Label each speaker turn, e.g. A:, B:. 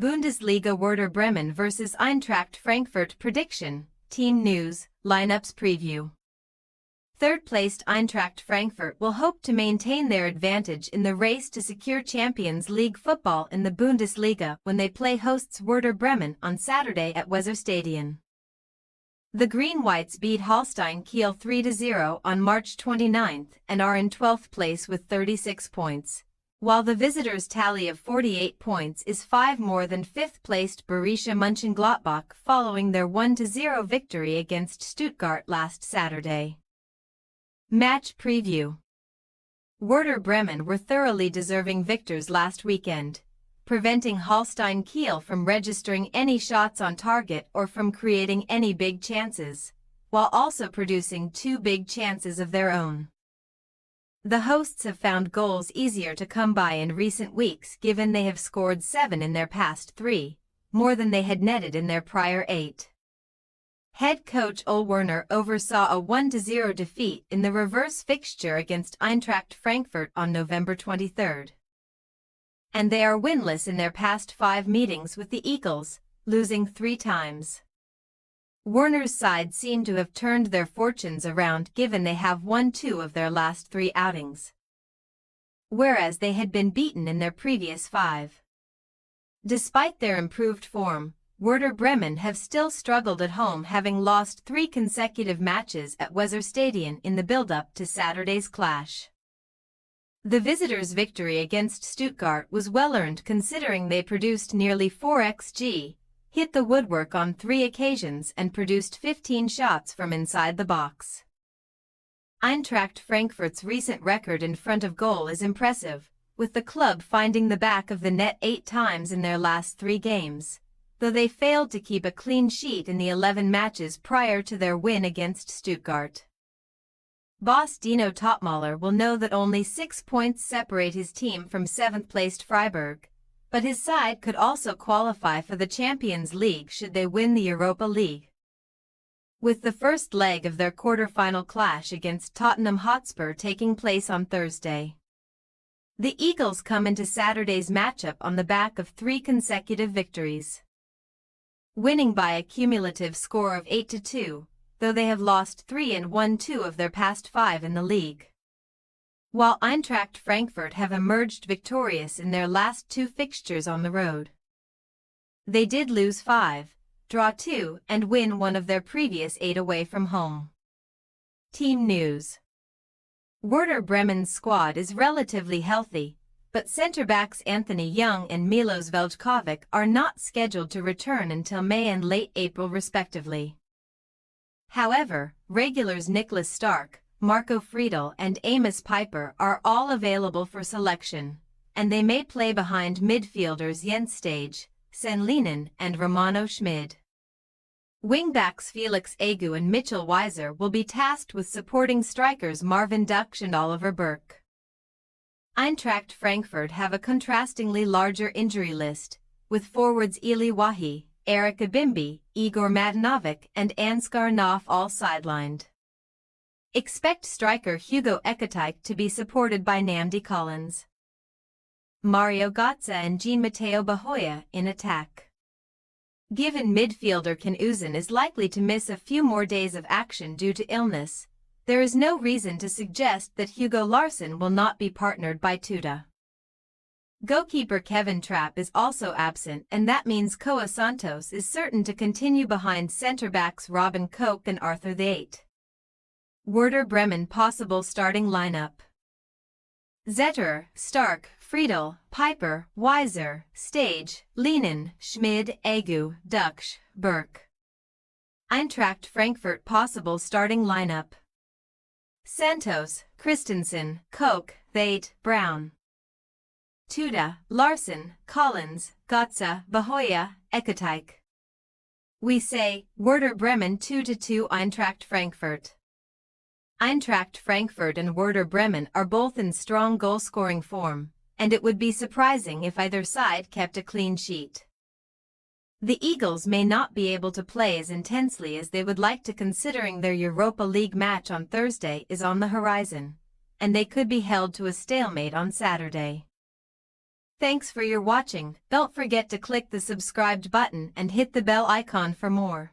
A: Bundesliga Werder Bremen vs Eintracht Frankfurt prediction, team news, lineups preview. Third-placed Eintracht Frankfurt will hope to maintain their advantage in the race to secure Champions League football in the Bundesliga when they play hosts Werder Bremen on Saturday at Weserstadion. The Green-Whites beat Holstein Kiel 3-0 on March 29 and are in 12th place with 36 points, while the visitors' tally of 48 points is 5 more than 5th-placed Borussia Mönchengladbach following their 1-0 victory against Stuttgart last Saturday. Match preview. Werder Bremen were thoroughly deserving victors last weekend, preventing Holstein Kiel from registering any shots on target or from creating any big chances, while also producing 2 big chances of their own. The hosts have found goals easier to come by in recent weeks given they have scored 7 in their past 3, more than they had netted in their prior 8. Head coach Ole Werner oversaw a 1-0 defeat in the reverse fixture against Eintracht Frankfurt on November 23. And they are winless in their past 5 meetings with the Eagles, losing 3 times. Werner's side seem to have turned their fortunes around given they have won 2 of their last 3 outings, whereas they had been beaten in their previous 5. Despite their improved form, Werder Bremen have still struggled at home, having lost 3 consecutive matches at Weserstadion in the build-up to Saturday's clash. The visitors' victory against Stuttgart was well-earned considering they produced nearly 4 xG, hit the woodwork on 3 occasions and produced 15 shots from inside the box. Eintracht Frankfurt's recent record in front of goal is impressive, with the club finding the back of the net 8 times in their last 3 games, though they failed to keep a clean sheet in the 11 matches prior to their win against Stuttgart. Boss Dino Topmaler will know that only 6 points separate his team from 7th-placed Freiburg, but his side could also qualify for the Champions League should they win the Europa League. With the first leg of their quarter-final clash against Tottenham Hotspur taking place on Thursday, the Eagles come into Saturday's matchup on the back of 3 consecutive victories, winning by a cumulative score of 8-2, though they have lost 3 and won 2 of their past 5 in the league. While Eintracht Frankfurt have emerged victorious in their last 2 fixtures on the road, they did lose 5, draw 2 and win 1 of their previous 8 away from home. Team news. Werder Bremen's squad is relatively healthy, but centre-backs Anthony Young and Milos Veljkovic are not scheduled to return until May and late April respectively. However, regulars Niklas Stark, Marco Friedl and Amos Piper are all available for selection, and they may play behind midfielders Jens Stage, Sen Linen and Romano Schmid. Wingbacks Felix Agu and Mitchell Weiser will be tasked with supporting strikers Marvin Duksch and Oliver Burke. Eintracht Frankfurt have a contrastingly larger injury list, with forwards Eli Wahi, Eric Abimbi, Igor Matanovic and Ansgar Knopf all sidelined. Expect striker Hugo Ekatike to be supported by Namdi Collins, Mario Götze and Jean-Matteo Bahoya in attack. Given midfielder Ken Uzun is likely to miss a few more days of action due to illness, there is no reason to suggest that Hugo Larsson will not be partnered by Tuta. Goalkeeper Kevin Trapp is also absent, and that means Koa Santos is certain to continue behind centre-backs Robin Koch and Arthur Theate. Werder Bremen possible starting lineup: Zetter, Stark, Friedl, Piper, Weiser, Stage, Linen, Schmid, Agu, Duksch, Burke. Eintracht Frankfurt possible starting lineup: Santos, Christensen, Koch, Theate, Brown. Tuta, Larsson, Collins, Götze, Bahoya, Ekatike. We say, Werder Bremen 2-2 Eintracht Frankfurt. Eintracht Frankfurt and Werder Bremen are both in strong goal-scoring form, and it would be surprising if either side kept a clean sheet. The Eagles may not be able to play as intensely as they would like to considering their Europa League match on Thursday is on the horizon, and they could be held to a stalemate on Saturday. Thanks for your watching. Don't forget to click the subscribed button and hit the bell icon for more.